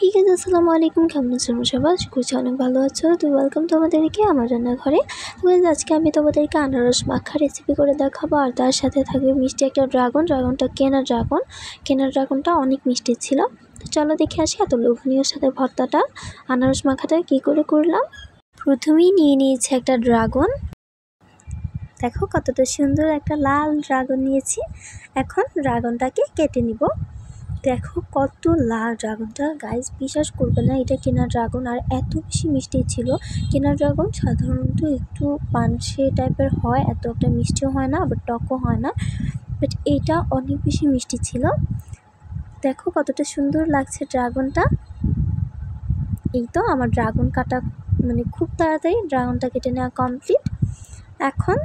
এই গাইজ আসসালামু আলাইকুম, কেমন আছো সবাই? আশা করছি অনেক ভালো আছো। তো ওয়েলকাম তোমাদেরকে আমার রান্নাঘরে। তো গাইজ আজকে আমি তোমাদেরকে আনারস মাখা রেসিপি করে দেখাবো, আর তার সাথে থাকবে মিষ্টি একটা ড্রাগনটা কেনা ড্রাগনটা অনেক মিষ্টি ছিল। তো চলো দেখে আসি এত লোভনীয় সাথে ভর্তাটা আনারস মাখাটা কী করে করলাম। প্রথমেই নিয়ে নিয়েছি একটা ড্রাগন, দেখো কতটা সুন্দর একটা লাল ড্রাগন নিয়েছি। এখন ড্রাগনটাকে কেটে নিব। দেখো কত লাল ড্রাগনটা, গাইজ বিশ্বাস করবে না এটা কেনা ড্রাগন, আর এত বেশি মিষ্টি ছিল। কেনা ড্রাগন সাধারণত একটু পানসে টাইপের হয়, এত একটা মিষ্টিও হয় না আবার টকও হয় না, বাট এটা অনেক বেশি মিষ্টি ছিল। দেখো কতটা সুন্দর লাগছে ড্রাগনটা। এই তো আমার ড্রাগন কাটা খুব তাড়াতাড়ি ড্রাগনটা কেটে নেওয়া কমপ্লিট। এখন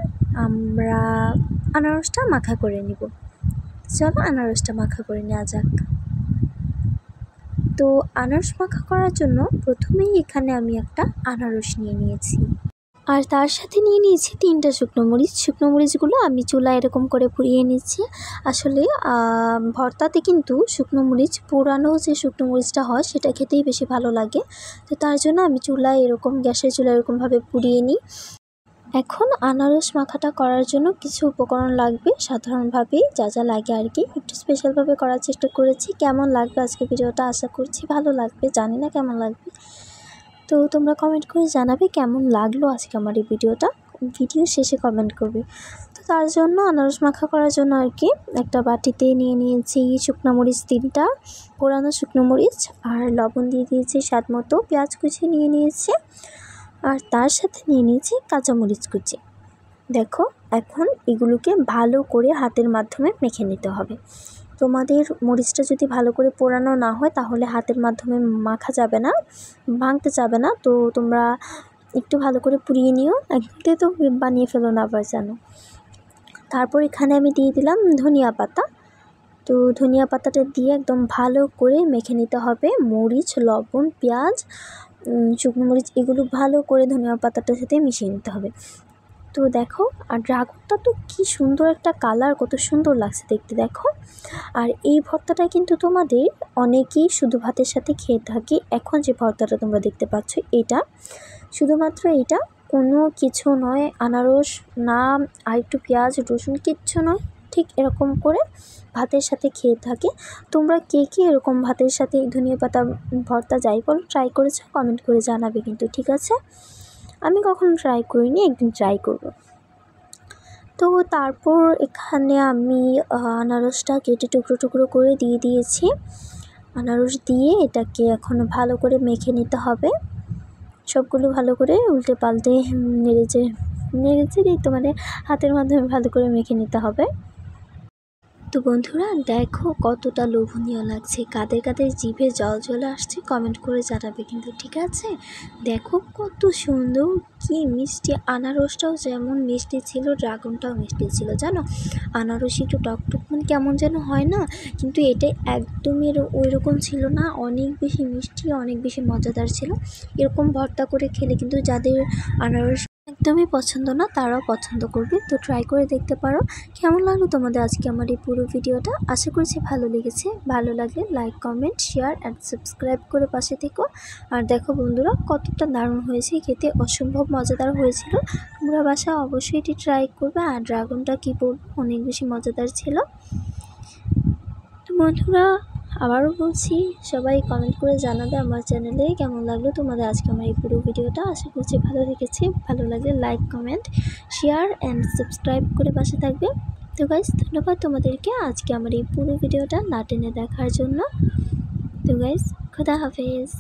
আমরা আনারসটা মাখা করে নিব। চলো আনারসটা মাখা করে নেওয়া যাক। তো আনারস মাখা করার জন্য প্রথমেই এখানে আমি একটা আনারস নিয়ে নিয়েছি, আর তার সাথে নিয়ে নিয়েছি 3টা শুকনো মরিচগুলো আমি চুলায় এরকম করে পুড়িয়ে নিচ্ছি। আসলে ভর্তাতে কিন্তু শুকনো মরিচ, পোড়ানো যে শুকনো মরিচটা হয় সেটা খেতেই বেশি ভালো লাগে। তো তার জন্য আমি গ্যাসের চুলায় এরকমভাবে পুড়িয়ে নিই। এখন আনারস মাখাটা করার জন্য কিছু উপকরণ লাগবে, সাধারণভাবেই যা যা লাগে আর কি, একটু স্পেশালভাবে করার চেষ্টা করেছি। কেমন লাগবে আজকে ভিডিওটা, আশা করছি ভালো লাগবে, জানি না কেমন লাগবে। তো তোমরা কমেন্ট করে জানাবে কেমন লাগলো আজকে আমার এই ভিডিওটা, ভিডিও শেষে কমেন্ট করবে। তো তার জন্য আনারস মাখা করার জন্য আর কি একটা বাটিতে নিয়ে নিয়েছি শুকনো মরিচ 3টা, পোড়ানো শুকনো মরিচ, আর লবণ দিয়ে দিয়েছি স্বাদ মতো, পেঁয়াজ কুচি নিয়ে নিয়েছি, আর তার সাথে নিয়ে নিয়েছি কাঁচামরিচ কুচি। দেখো এখন এগুলোকে ভালো করে হাতের মাধ্যমে মেখে নিতে হবে। তোমাদের মরিচটা যদি ভালো করে পোড়ানো না হয় তাহলে হাতের মাধ্যমে মাখা যাবে না, ভাঙতে যাবে না। তো তোমরা একটু ভালো করে পুড়িয়ে নিও, একদিকে তো বানিয়ে ফেলো না আবার জানো। তারপর এখানে আমি দিয়ে দিলাম ধনিয়া পাতা। তো ধনিয়া পাতাটা দিয়ে একদম ভালো করে মেখে নিতে হবে। মরিচ, লবণ, পেঁয়াজ, শুকনো মরিচ এগুলো ভালো করে ধনিয়া পাতাটার সাথে মিশিয়ে নিতে হবে। তো দেখো, আর ড্রাগনটা তো কি সুন্দর একটা কালার, কত সুন্দর লাগছে দেখতে দেখো। আর এই ভর্তাটা কিন্তু তোমাদের অনেকেই শুধু ভাতের সাথে খেয়ে থাকে। এখন যে ভর্তাটা তোমরা দেখতে পাচ্ছ এটা শুধুমাত্র এটা, কোনো কিছু নয়, আনারস না আর একটু পেঁয়াজ রসুন কিচ্ছু নয়, ঠিক এরকম করে ভাতের সাথে খেয়ে থাকে। তোমরা কে কে এরকম ভাতের সাথে ধনিয়া পাতা ভর্তা যাই বলো ট্রাই করেছো কমেন্ট করে জানাবে কিন্তু, ঠিক আছে? আমি কখনো ট্রাই করিনি, একদিন ট্রাই করব। তো তারপর এখানে আমি আনারসটা কেটে টুকরো টুকরো করে দিয়ে দিয়েছি। আনারস দিয়ে এটাকে এখন ভালো করে মেখে নিতে হবে, সবগুলো ভালো করে উল্টে পাল্টে নেড়েচে দিই তো হাতের মাধ্যমে ভালো করে মেখে নিতে হবে। তো বন্ধুরা দেখো কতটা লোভনীয় লাগছে, কাদের কাদের জিভে জল চলে আসছে কমেন্ট করে জানাবে কিন্তু, ঠিক আছে? দেখো কত সুন্দর, কি মিষ্টি, আনারসটাও যেমন মিষ্টি ছিল ড্রাগনটাও মিষ্টি ছিল জানো। আনারস একটু টকটক কেমন যেন হয় না, কিন্তু এটা একদমই ওই রকম ছিল না, অনেক বেশি মিষ্টি, অনেক বেশি মজাদার ছিল। এরকম ভর্তা করে খেলে কিন্তু যাদের আনারস একদমই পছন্দ না তারাও পছন্দ করবে। তো ট্রাই করে দেখতে পারো। কেমন লাগলো তোমাদের আজকে আমার এই পুরো ভিডিওটা? আশা করছি ভালো লেগেছে। ভালো লাগলে like, comment, share and subscribe করে পাশে থেকো। আর দেখো বন্ধুরা কতটা দারুণ হয়েছে, খেতে অসম্ভব মজাদার হয়েছিল। তোমরা বাসায় অবশ্যই এটি ট্রাই করবে। আর ড্রাগনটা কী বলবো, অনেক বেশি মজাদার ছিল। তো বন্ধুরা আবারও বলছি, সবাই কমেন্ট করে জানাবে আমার চ্যানেলে কেমন লাগলো তোমাদের আজকে আমার এই পুরো ভিডিওটা। আশা করছি ভালো লেগেছে। ভালো লাগলে like, comment, share and subscribe করে পাশে থাকবে। তো গাইস ধন্যবাদ তোমাদেরকে আজকে আমার এই পুরো ভিডিওটা না টেনে দেখার জন্য। তো গাইস খোদা হাফেজ।